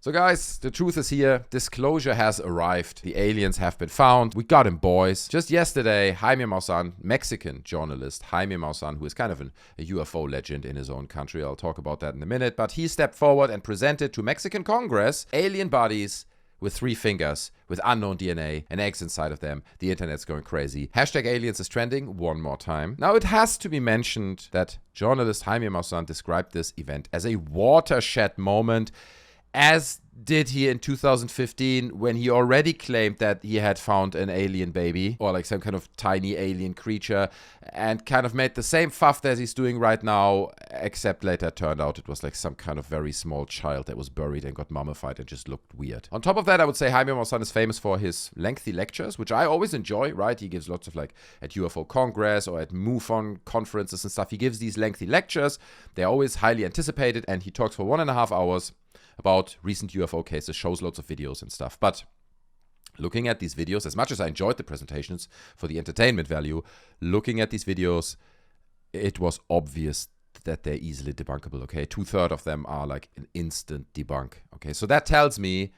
So guys, the truth is here. Disclosure has arrived. The aliens have been found. We got him, boys. Just yesterday, Jaime Maussan, Mexican journalist Jaime Maussan, who is kind of a UFO legend in his own country. I'll talk about that in a minute. But he stepped forward and presented to Mexican Congress alien bodies with 3 fingers, with unknown DNA and eggs inside of them. The internet's going crazy. Hashtag aliens is trending one more time. Now, it has to be mentioned that journalist Jaime Maussan described this event as a watershed moment, as did he in 2015 when he already claimed that he had found an alien baby or like some kind of tiny alien creature and kind of made the same fuff that he's doing right now, except later it turned out it was like some kind of very small child that was buried and got mummified and just looked weird. On top of that, I would say Jaime Maussan is famous for his lengthy lectures, which I always enjoy, right? He gives lots of like at UFO Congress or at Mufon conferences and stuff. He gives these lengthy lectures. They're always highly anticipated, and he talks for 1.5 hours about recent UFO cases, shows lots of videos and stuff. But looking at these videos, as much as I enjoyed the presentations for the entertainment value, looking at these videos, it was obvious that they're easily debunkable, okay? 2/3 of them are like an instant debunk, okay? So that tells me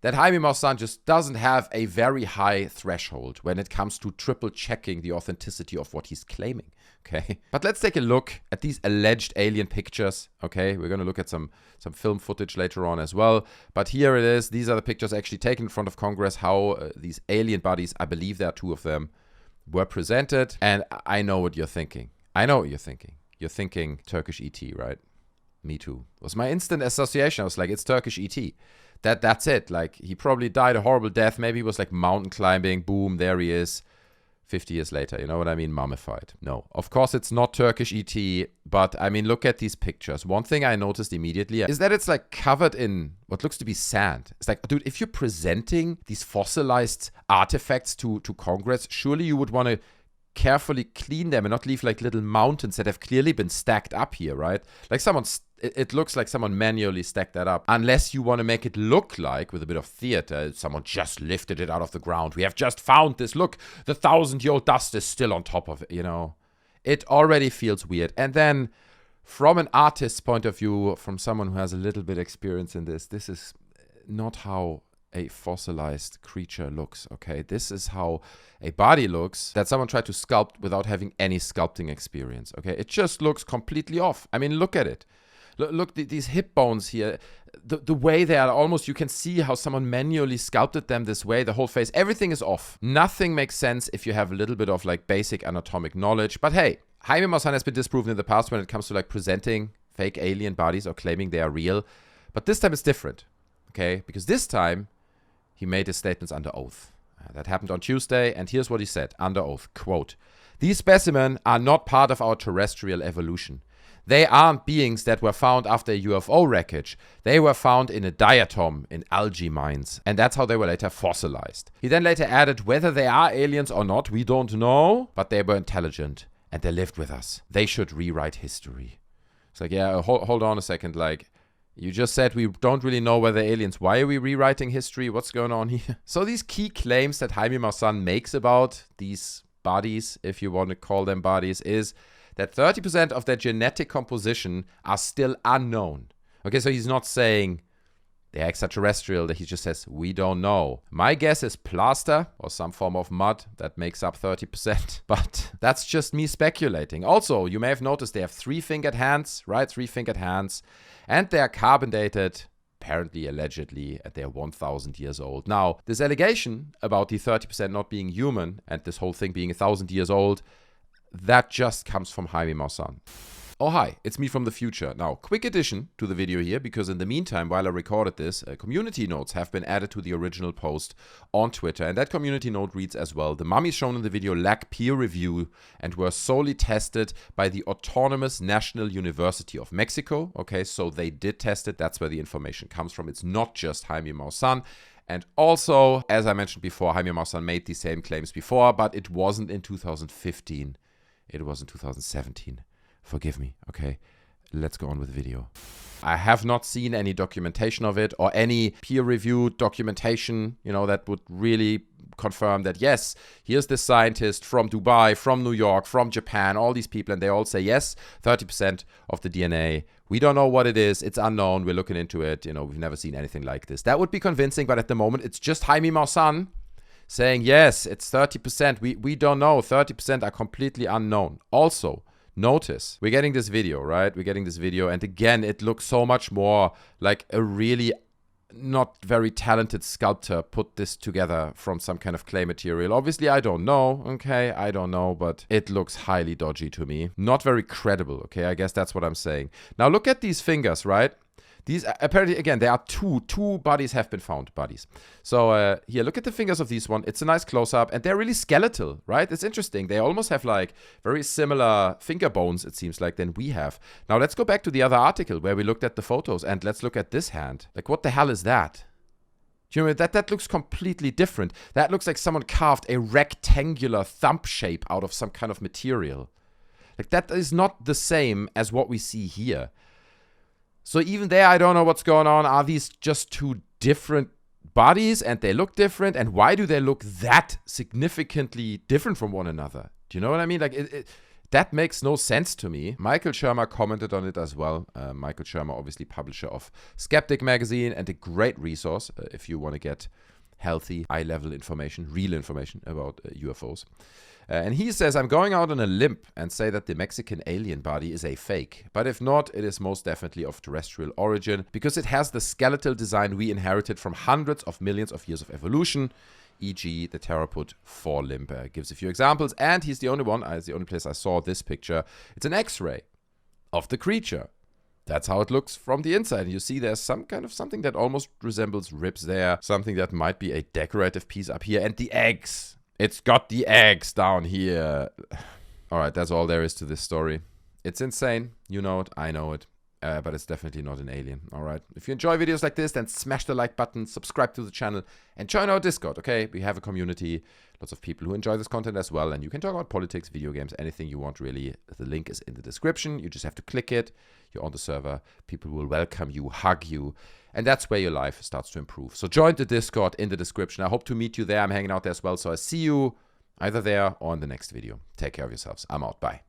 that Jaime Maussan just doesn't have a very high threshold when it comes to triple checking the authenticity of what he's claiming, okay? But let's take a look at these alleged alien pictures, okay? We're going to look at some film footage later on as well. But here it is. These are the pictures actually taken in front of Congress, how these alien bodies, I believe there are 2 of them, were presented. And I know what you're thinking. I know what you're thinking. You're thinking Turkish E.T, right? Me too. It was my instant association. I was like, it's Turkish E.T. That's it. Like, he probably died a horrible death. Maybe he was like mountain climbing. Boom, there he is. 50 years later, you know what I mean? Mummified. No, of course it's not Turkish E.T, but I mean, look at these pictures. One thing I noticed immediately is that it's like covered in what looks to be sand. It's like, dude, if you're presenting these fossilized artifacts to Congress, surely you would want to carefully clean them and not leave like little mountains that have clearly been stacked up here, right? Like it looks like someone manually stacked that up. Unless you want to make it look like, with a bit of theater, someone just lifted it out of the ground. We have just found this. Look, the 1,000-year-old dust is still on top of it, you know. It already feels weird. And then from an artist's point of view, from someone who has a little bit experience in this is not how a fossilized creature looks, okay? This is how a body looks that someone tried to sculpt without having any sculpting experience, okay? It just looks completely off. I mean, look at it. Look, these hip bones here, the way they are almost, you can see how someone manually sculpted them this way, the whole face, everything is off. Nothing makes sense if you have a little bit of like basic anatomic knowledge. But hey, Jaime Maussan has been disproven in the past when it comes to like presenting fake alien bodies or claiming they are real. But this time it's different, okay? Because this time he made his statements under oath. That happened on Tuesday, and here's what he said under oath, quote, "These specimens are not part of our terrestrial evolution. They aren't beings that were found after a UFO wreckage. They were found in a diatom in algae mines. And that's how they were later fossilized." He then later added, "Whether they are aliens or not, we don't know. But they were intelligent and they lived with us. They should rewrite history." It's like, yeah, hold on a second. Like, you just said we don't really know whether aliens. Why are we rewriting history? What's going on here? So these key claims that Jaime Maussan makes about these bodies, if you want to call them bodies, is that 30% of their genetic composition are still unknown. Okay, so he's not saying they're extraterrestrial, that he just says, we don't know. My guess is plaster or some form of mud that makes up 30%, but that's just me speculating. Also, you may have noticed they have 3-fingered hands, right? 3-fingered hands, and they're carbon dated, apparently, allegedly, and they're 1,000 years old. Now, this allegation about the 30% not being human and this whole thing being 1,000 years old, that just comes from Jaime Maussan. Oh hi, it's me from the future. Now, quick addition to the video here, because in the meantime, while I recorded this, community notes have been added to the original post on Twitter. And that community note reads as well: "The mummies shown in the video lack peer review and were solely tested by the Autonomous National University of Mexico." Okay, so they did test it. That's where the information comes from. It's not just Jaime Maussan. And also, as I mentioned before, Jaime Maussan made these same claims before, but it wasn't in 2015. It was in 2017. Forgive me, okay? Let's go on with the video. I have not seen any documentation of it or any peer-reviewed documentation, you know, that would really confirm that, yes, here's this scientist from Dubai, from New York, from Japan, all these people, and they all say, yes, 30% of the DNA. We don't know what it is. It's unknown. We're looking into it. You know, we've never seen anything like this. That would be convincing, but at the moment, it's just Jaime Maussan saying, yes, it's 30%. We don't know. 30% are completely unknown. Also, notice, we're getting this video, right? We're getting this video, and again, it looks so much more like a really not very talented sculptor put this together from some kind of clay material. Obviously, I don't know, okay? I don't know, but it looks highly dodgy to me. Not very credible, okay? I guess that's what I'm saying. Now, look at these fingers, right? These, apparently, again, there are two bodies have been found, bodies. So here, look at the fingers of these one. It's a nice close-up, and they're really skeletal, right? It's interesting. They almost have, like, very similar finger bones, it seems like, than we have. Now, let's go back to the other article where we looked at the photos, and let's look at this hand. Like, what the hell is that? Do you know, that looks completely different. That looks like someone carved a rectangular thumb shape out of some kind of material. Like, that is not the same as what we see here. So even there, I don't know what's going on. Are these just two different bodies and they look different? And why do they look that significantly different from one another? Do you know what I mean? Like, that makes no sense to me. Michael Shermer commented on it as well. Michael Shermer, obviously publisher of Skeptic magazine and a great resource if you want to get healthy, high-level information, real information about UFOs. And he says, I'm going out on a limb and say that the Mexican alien body is a fake. But if not, it is most definitely of terrestrial origin because it has the skeletal design we inherited from hundreds of millions of years of evolution, e.g. the theropod forelimb. Gives a few examples, and he's the only one, it's the only place I saw this picture. It's an X-ray of the creature. That's how it looks from the inside. You see there's some kind of something that almost resembles ribs there, something that might be a decorative piece up here, and the eggs. It's got the eggs down here. All right, that's all there is to this story. It's insane. You know it. I know it. But it's definitely not an alien. All right. If you enjoy videos like this, then smash the like button, subscribe to the channel, and join our Discord, okay? We have a community, lots of people who enjoy this content as well, and you can talk about politics, video games, anything you want, really. The link is in the description. You just have to click it. You're on the server. People will welcome you, hug you, and that's where your life starts to improve. So join the Discord in the description. I hope to meet you there. I'm hanging out there as well, so I see you either there or in the next video. Take care of yourselves. I'm out. Bye.